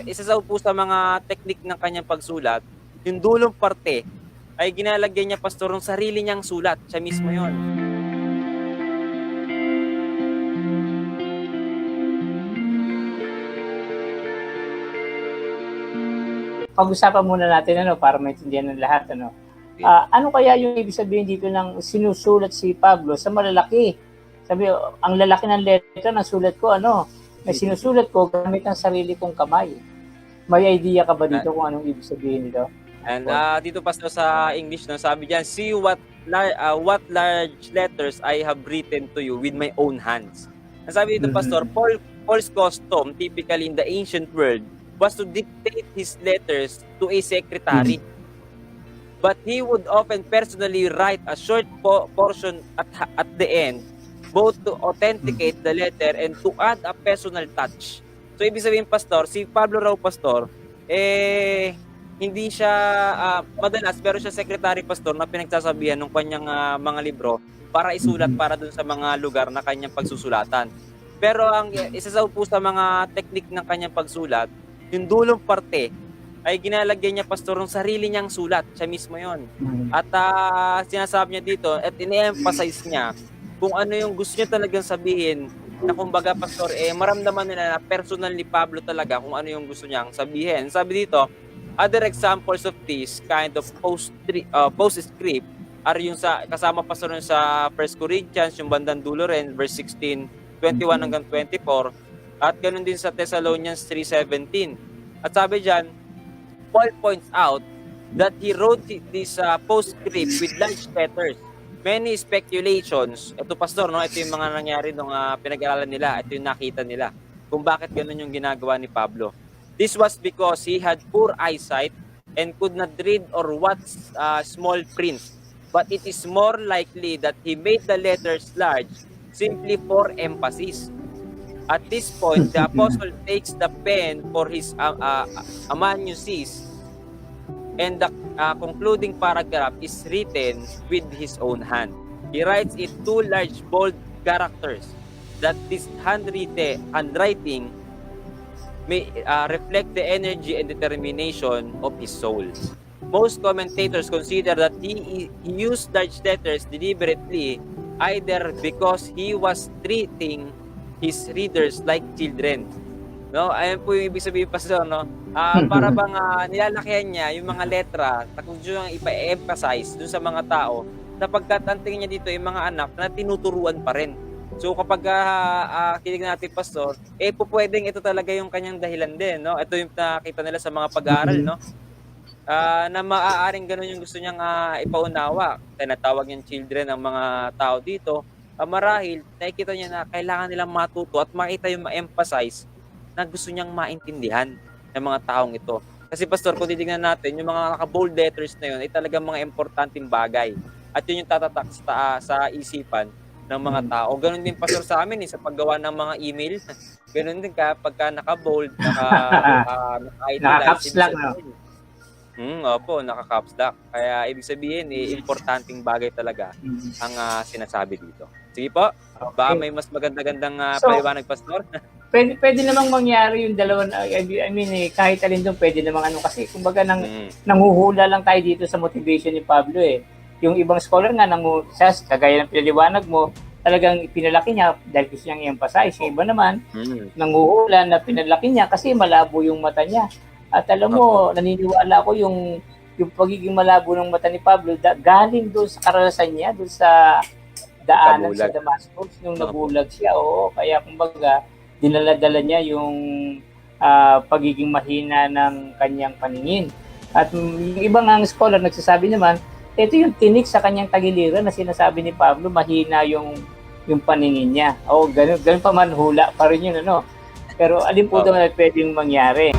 Isa po sa mga teknik ng kanyang pagsulat, yung dulong parte ay ginalagyan niya pastor ng sarili niyang sulat. Siya mismo yon. Pag-usapan muna natin para maintindihan ng lahat ano kaya yung ibig sabihin dito ng sinusulat si Pablo sa malalaki? Sabi, ang lalaki ng letra ng sulat ko na sinusulat ko gamit ang sarili kong kamay. May idea ka ba dito kung anong ibig sabihin nito? And dito pastor sa English, sabi diyan, see what large letters I have written to you with my own hands. Ang sabi dito pastor, Paul's custom typically in the ancient world was to dictate his letters to a secretary. But he would often personally write a short portion at the end, both to authenticate the letter and to add a personal touch. So ibig sabihin pastor, si Pablo raw pastor, hindi siya madalas, pero siya secretary pastor na pinagsasabihan ng kanyang mga libro para isulat para dun sa mga lugar na kanyang pagsusulatan. Pero ang isa po sa mga teknik ng kanyang pagsulat, yung dulong parte ay ginalagyan niya pastor ng sarili niyang sulat. Siya mismo yon. At sinasabi niya dito at ine-emphasize niya kung ano yung gusto niya talagang sabihin, na kumbaga pastor, maramdaman nila na personal ni Pablo talaga kung ano yung gusto niyang sabihin. Sabi dito, other examples of this kind of postscript are yung kasama pastor sa 1 Corinthians, yung bandang dulo rin, verse 16, 21 hanggang 24, at ganun din sa Thessalonians 3:17. At sabi diyan, Paul points out that he wrote this postscript with large letters. Many speculations. Ito pastor, ito yung mga nangyari nung pinag-aralan nila, ito yung nakita nila kung bakit ganun yung ginagawa ni Pablo. This was because he had poor eyesight and could not read or watch small print. But it is more likely that he made the letters large simply for emphasis. At this point, the apostle takes the pen for his amanuensis, and the concluding paragraph is written with his own hand. He writes it two large bold characters that this handwriting may reflect the energy and determination of his soul. Most commentators consider that he used large letters deliberately, either because he was treating his readers like children. Ayan po yung ibig sabihin pastor, para bang nilalakihan niya yung mga letra, kung gusto niyang ipa-emphasize dun sa mga tao, na pagkatantingin niya dito yung mga anak na tinuturuan pa rin. So kapag kinig natin pastor, pwedeng ito talaga yung kanyang dahilan din, Ito yung nakita nila sa mga pag-aaral, na maaaring ganun yung gusto niyang ipaunawa. Tinatawag niyang children ang mga tao dito. Marahil nakikita niya na kailangan nilang matuto at makita yung ma-emphasize na gusto niyang maintindihan ng mga taong ito. Kasi pastor, kung titignan natin, yung mga naka-bold letters na yun ay talagang mga importanteng bagay. At yun yung tatatak sa isipan ng mga tao. Ganun din pastor sa amin sa paggawa ng mga email. Ganun din pagka naka-bold, naka-caps lock. Opo, naka-caps lock. Kaya ibig sabihin, importanteng bagay talaga ang sinasabi dito. Sige po, ba may mas maganda-gandang paliwanag pastor? Pwede namang mangyari yung dalawa, kahit alin doon pwede namang kasi kumbaga nanghuhula lang tayo dito sa motivation ni Pablo Yung ibang scholar nga kagaya ng pinaliwanag mo, talagang pinalaki niya dahil gusto niyang i-emphasize. Yung iba naman, nanghuhula na pinalaki niya kasi malabo yung mata niya. At alam mo, naniniwala ko yung pagiging malabo ng mata ni Pablo galing doon sa karanasan niya, doon sa daanan sa Damascus nung nabulag siya. Oo, kaya kumbaga dinala-dala niya yung pagiging mahina ng kanyang paningin. At yung ibang scholar nagsasabi naman, ito yung tinik sa kanyang tagiliran na sinasabi ni Pablo, mahina yung paningin niya. Ganun pa man, hula pa rin yun, Pero alin po naman pwedeng mangyari.